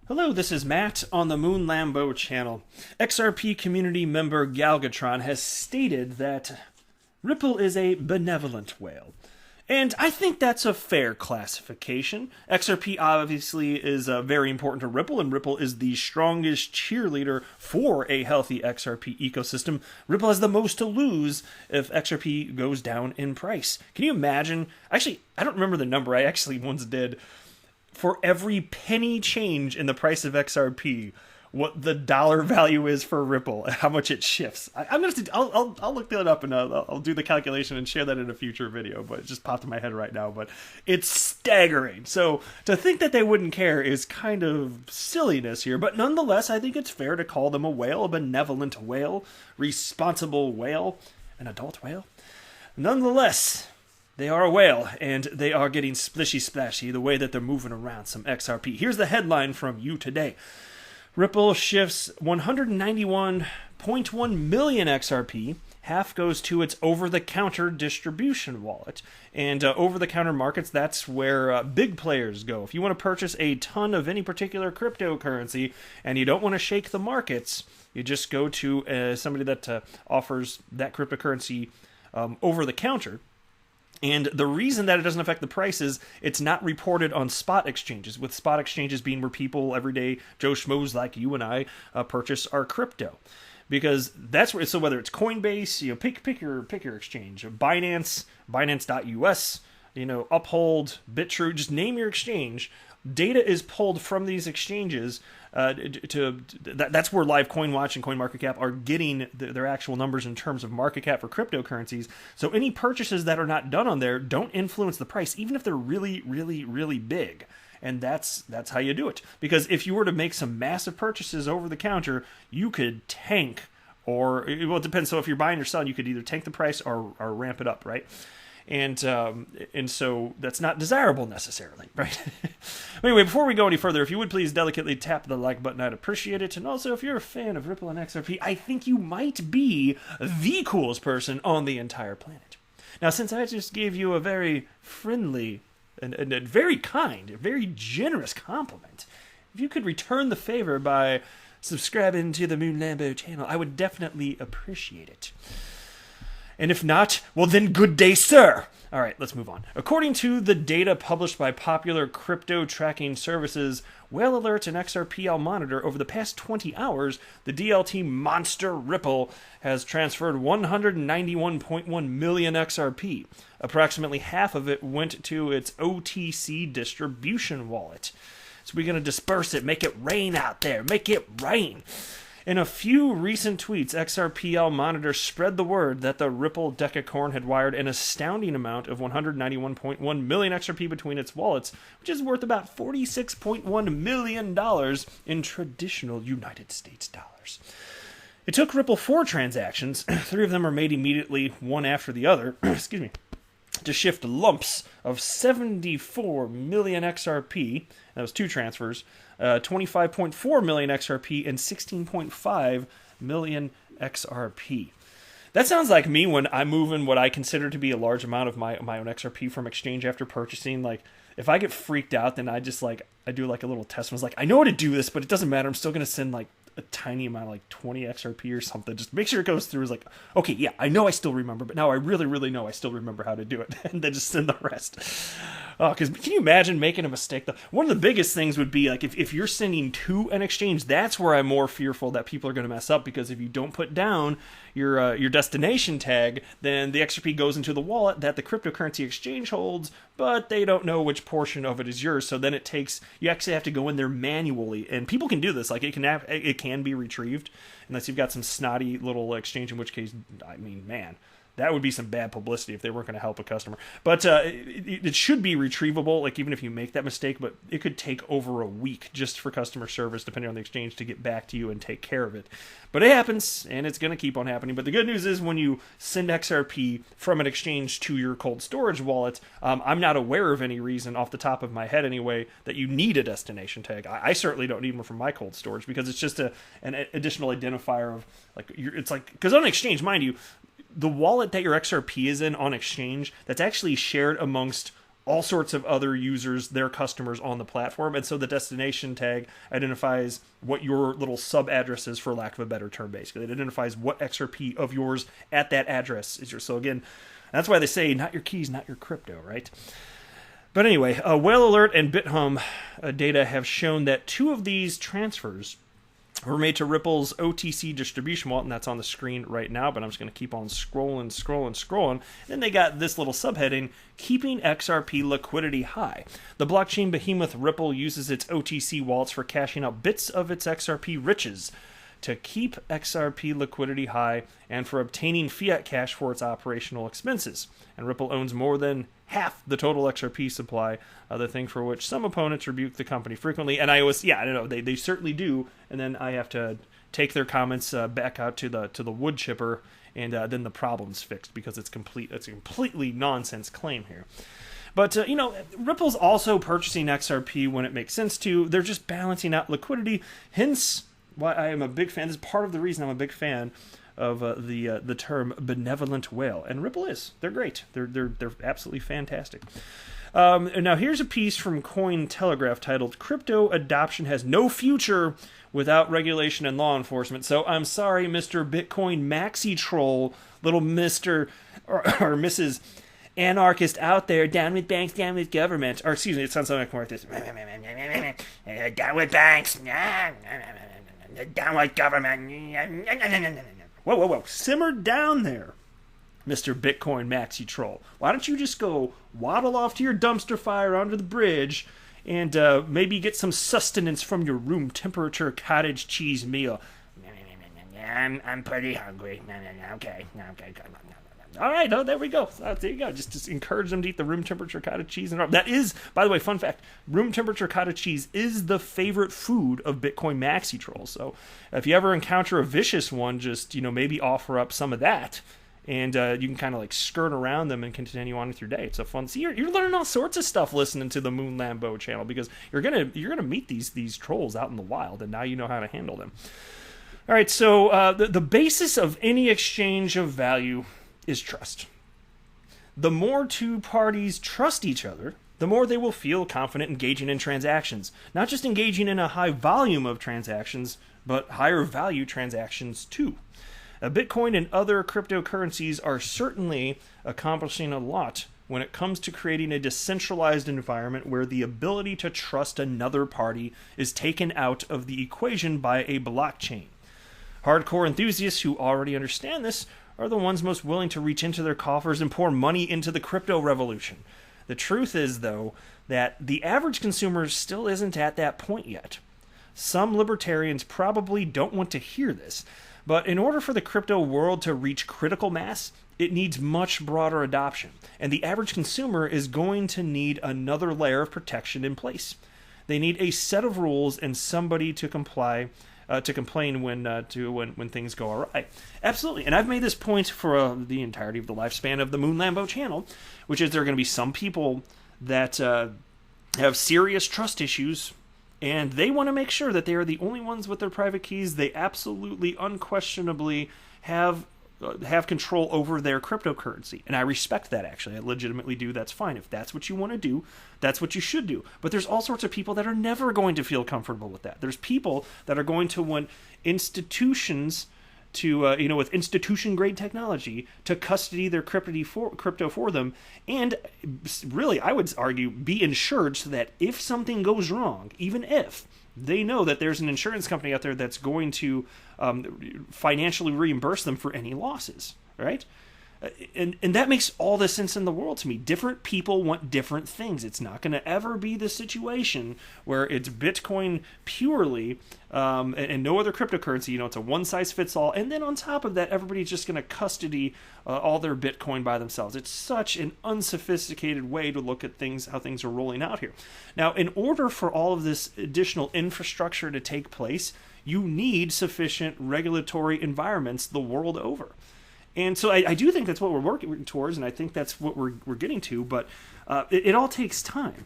Hello, this is Matt on the Moon Lambo channel. XRP community member Galgatron has stated that Ripple is a benevolent whale. And I think that's a fair classification. XRP obviously is very important to Ripple, and Ripple is the strongest cheerleader for a healthy XRP ecosystem. Ripple has the most to lose if XRP goes down in price. Can you imagine? Actually, I don't remember the number. I actually once did. For every penny change in the price of XRP, what the dollar value is for Ripple, and how much it shifts. I'll look that up and I'll do the calculation and share that in a future video. But it just popped in my head right now. But it's staggering. So to think that they wouldn't care is kind of silliness here. But nonetheless, I think it's fair to call them a whale, a benevolent whale, responsible whale, an adult whale. Nonetheless, they are a whale, and they are getting splishy-splashy the way that they're moving around some XRP. Here's the headline from You Today. Ripple shifts 191.1 million XRP. Half goes to its over-the-counter distribution wallet. And over-the-counter markets, that's where big players go. If you want to purchase a ton of any particular cryptocurrency and you don't want to shake the markets, you just go to somebody that offers that cryptocurrency over-the-counter. And the reason that it doesn't affect the price is it's not reported on spot exchanges, with spot exchanges being where people, everyday Joe Schmoes like you and I, purchase our crypto. Because that's where, so whether it's Coinbase, pick your exchange, Binance, Binance.us, Uphold, Bitrue, just name your exchange. Data is pulled from these exchanges that's where Live CoinWatch and CoinMarketCap are getting their actual numbers in terms of market cap for cryptocurrencies. So any purchases that are not done on there don't influence the price, even if they're really, really, really big. And that's how you do it. Because if you were to make some massive purchases over the counter, you could tank, or it depends. So if you're buying or selling, you could either tank the price or ramp it up, right? And so that's not desirable necessarily, right? Anyway, before we go any further, if you would please delicately tap the like button, I'd appreciate it. And also, if you're a fan of Ripple and XRP, I think you might be the coolest person on the entire planet. Now, since I just gave you a very friendly and a very kind, very generous compliment, if you could return the favor by subscribing to the Moon Lambo channel, I would definitely appreciate it. And if not, well then good day, sir. All right, let's move on. According to the data published by popular crypto tracking services, Whale Alert and XRPL Monitor, over the past 20 hours, the DLT monster Ripple has transferred 191.1 million XRP. Approximately half of it went to its OTC distribution wallet. So we're going to disperse it, make it rain out there, make it rain. In a few recent tweets, XRPL Monitor spread the word that the Ripple Decacorn had wired an astounding amount of 191.1 million XRP between its wallets, which is worth about $46.1 million in traditional United States dollars. It took Ripple 4 transactions, 3 of them are made immediately, one after the other, excuse me, to shift lumps of 74 million XRP, that was 2 transfers, 25.4 million XRP and 16.5 million XRP. That sounds like me when I'm moving what I consider to be a large amount of my own XRP from exchange after purchasing. Like, if I get freaked out, then I do like a little test. I was like, I know how to do this, but it doesn't matter. I'm still going to send like a tiny amount, like 20 XRP or something. Just make sure it goes through. It's like, okay, yeah, I know I still remember, but now I really, really know I still remember how to do it. And then just send the rest. Oh, because can you imagine making a mistake? One of the biggest things would be like if you're sending to an exchange, that's where I'm more fearful that people are going to mess up, because if you don't put down your destination tag, then the XRP goes into the wallet that the cryptocurrency exchange holds, but they don't know which portion of it is yours. So then you actually have to go in there manually, and people can do this. Like it can be retrieved unless you've got some snotty little exchange, in which case, I mean, man, that would be some bad publicity if they weren't going to help a customer. But it should be retrievable, like even if you make that mistake, but it could take over a week just for customer service, depending on the exchange, to get back to you and take care of it. But it happens, and it's going to keep on happening. But the good news is when you send XRP from an exchange to your cold storage wallet, I'm not aware of any reason off the top of my head anyway that you need a destination tag. I certainly don't need one from my cold storage, because it's just an additional identifier of, like, it's like, because on exchange, mind you, the wallet that your XRP is in on exchange, that's actually shared amongst all sorts of other users, their customers on the platform. And so the destination tag identifies what your little sub address is, for lack of a better term, basically. It identifies what XRP of yours at that address is yours. So again, that's why they say not your keys, not your crypto, right? But anyway, Whale Alert and BitHum data have shown that 2 of these transfers were made to Ripple's OTC distribution wallet, and that's on the screen right now, but I'm just going to keep on scrolling. And then they got this little subheading, keeping XRP liquidity high. The blockchain behemoth Ripple uses its OTC wallets for cashing out bits of its XRP riches to keep XRP liquidity high and for obtaining fiat cash for its operational expenses. And Ripple owns more than half the total XRP supply, the thing for which some opponents rebuke the company frequently. And I always, I don't know, they certainly do. And then I have to take their comments back out to the wood chipper, and then the problem's fixed, because it's a completely nonsense claim here. But, Ripple's also purchasing XRP when it makes sense to. They're just balancing out liquidity, hence why I am a big fan. This is part of the reason I'm a big fan of the term benevolent whale. And Ripple is. They're great. They're absolutely fantastic. Now here's a piece from Cointelegraph titled, "Crypto Adoption Has No Future Without Regulation and Law Enforcement." So I'm sorry, Mr. Bitcoin Maxi Troll, little Mr. or Mrs. Anarchist out there, down with banks, down with government. Or excuse me, it sounds something more like this. Down with banks, down with government. Whoa. Simmer down there, Mr. Bitcoin Maxi Troll. Why don't you just go waddle off to your dumpster fire under the bridge and maybe get some sustenance from your room temperature cottage cheese meal? I'm pretty hungry. Okay. All right, there we go. There you go. Just encourage them to eat the room temperature cottage cheese. And that is, by the way, fun fact, room temperature cottage cheese is the favorite food of Bitcoin Maxi Trolls. So if you ever encounter a vicious one, just, maybe offer up some of that, and you can kind of like skirt around them and continue on with your day. It's a fun. See, you're learning all sorts of stuff listening to the Moon Lambo channel, because you're gonna meet these trolls out in the wild, and now you know how to handle them. All right, so the basis of any exchange of value is trust. The more two parties trust each other, the more they will feel confident engaging in transactions. Not just engaging in a high volume of transactions, but higher value transactions too. Bitcoin and other cryptocurrencies are certainly accomplishing a lot when it comes to creating a decentralized environment where the ability to trust another party is taken out of the equation by a blockchain. Hardcore enthusiasts who already understand this are the ones most willing to reach into their coffers and pour money into the crypto revolution. The truth is, though, that the average consumer still isn't at that point yet. Some libertarians probably don't want to hear this, but in order for the crypto world to reach critical mass, it needs much broader adoption, and the average consumer is going to need another layer of protection in place. They need a set of rules and somebody to complain when things go awry. Absolutely. And I've made this point for the entirety of the lifespan of the Moon Lambo channel, which is there are going to be some people that have serious trust issues, and they want to make sure that they are the only ones with their private keys. They absolutely, unquestionably have control over their cryptocurrency. And I respect that, actually. I legitimately do. That's fine. If that's what you want to do, that's what you should do. But there's all sorts of people that are never going to feel comfortable with that. There's people that are going to want institutions to, with institution-grade technology to custody their crypto for them, and really, I would argue, be insured so that if something goes wrong, even if, they know that there's an insurance company out there that's going to financially reimburse them for any losses, right? And that makes all the sense in the world to me. Different people want different things. It's not going to ever be the situation where it's Bitcoin purely and no other cryptocurrency. It's a one-size-fits-all. And then on top of that, everybody's just going to custody all their Bitcoin by themselves. It's such an unsophisticated way to look at things, how things are rolling out here. Now, in order for all of this additional infrastructure to take place, you need sufficient regulatory environments the world over. And so I do think that's what we're working towards, and I think that's what we're getting to, but it all takes time.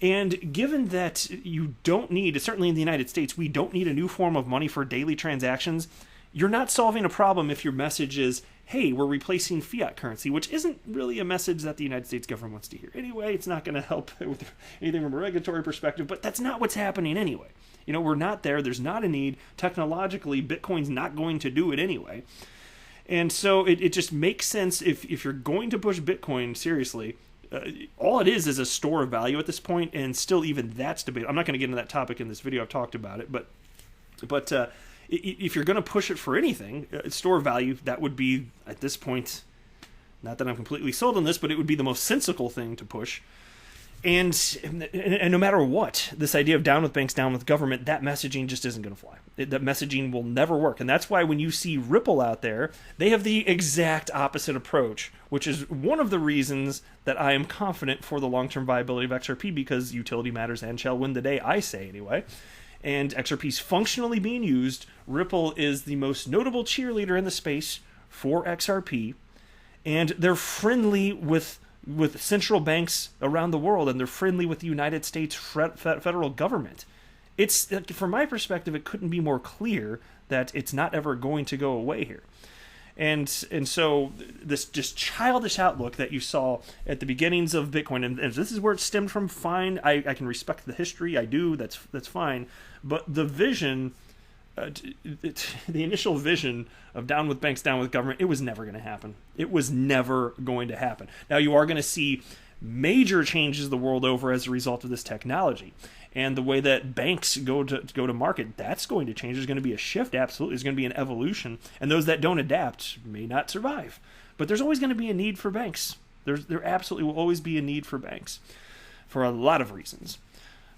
And given that you don't need, certainly in the United States, we don't need a new form of money for daily transactions, you're not solving a problem if your message is, hey, we're replacing fiat currency, which isn't really a message that the United States government wants to hear anyway. It's not going to help with anything from a regulatory perspective, but that's not what's happening anyway. We're not there. There's not a need. Technologically, Bitcoin's not going to do it anyway. And so it just makes sense if you're going to push Bitcoin seriously. All it is a store of value at this point, and still even that's debatable. I'm not going to get into that topic in this video. I've talked about it, but if you're going to push it for anything, store of value, that would be, at this point, not that I'm completely sold on this, but it would be the most sensible thing to push. And no matter what, this idea of down with banks, down with government, that messaging just isn't going to fly. That messaging will never work. And that's why when you see Ripple out there, they have the exact opposite approach, which is one of the reasons that I am confident for the long-term viability of XRP, because utility matters and shall win the day, I say anyway. And XRP is functionally being used. Ripple is the most notable cheerleader in the space for XRP, and they're friendly with central banks around the world, and they're friendly with the United States federal government. It's, from my perspective, it couldn't be more clear that it's not ever going to go away here. And so this just childish outlook that you saw at the beginnings of Bitcoin, and this is where it stemmed from, fine. I can respect the history. I do. That's fine. But the vision, the initial vision of down with banks, down with government, it was never going to happen. It was never going to happen. Now, you are going to see major changes the world over as a result of this technology. And the way that banks go to market, that's going to change. There's going to be a shift, absolutely. There's going to be an evolution. And those that don't adapt may not survive. But there's always going to be a need for banks. There absolutely will always be a need for banks for a lot of reasons.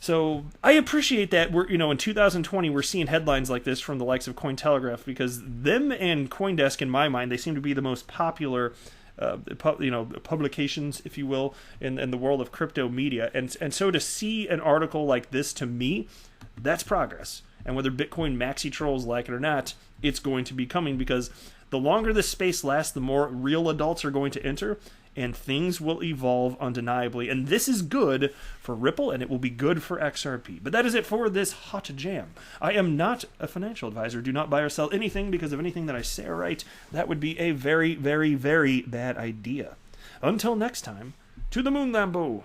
So I appreciate that we're, in 2020, we're seeing headlines like this from the likes of Cointelegraph, because them and CoinDesk, in my mind, they seem to be the most popular publications, if you will, in the world of crypto media. And so to see an article like this, to me, that's progress. And whether Bitcoin maxi trolls like it or not, it's going to be coming, because the longer this space lasts, the more real adults are going to enter, and things will evolve undeniably. And this is good for Ripple, and it will be good for XRP. But that is it for this hot jam. I am not a financial advisor. Do not buy or sell anything because of anything that I say or write. That would be a very, very, very bad idea. Until next time, to the moon, Lambo.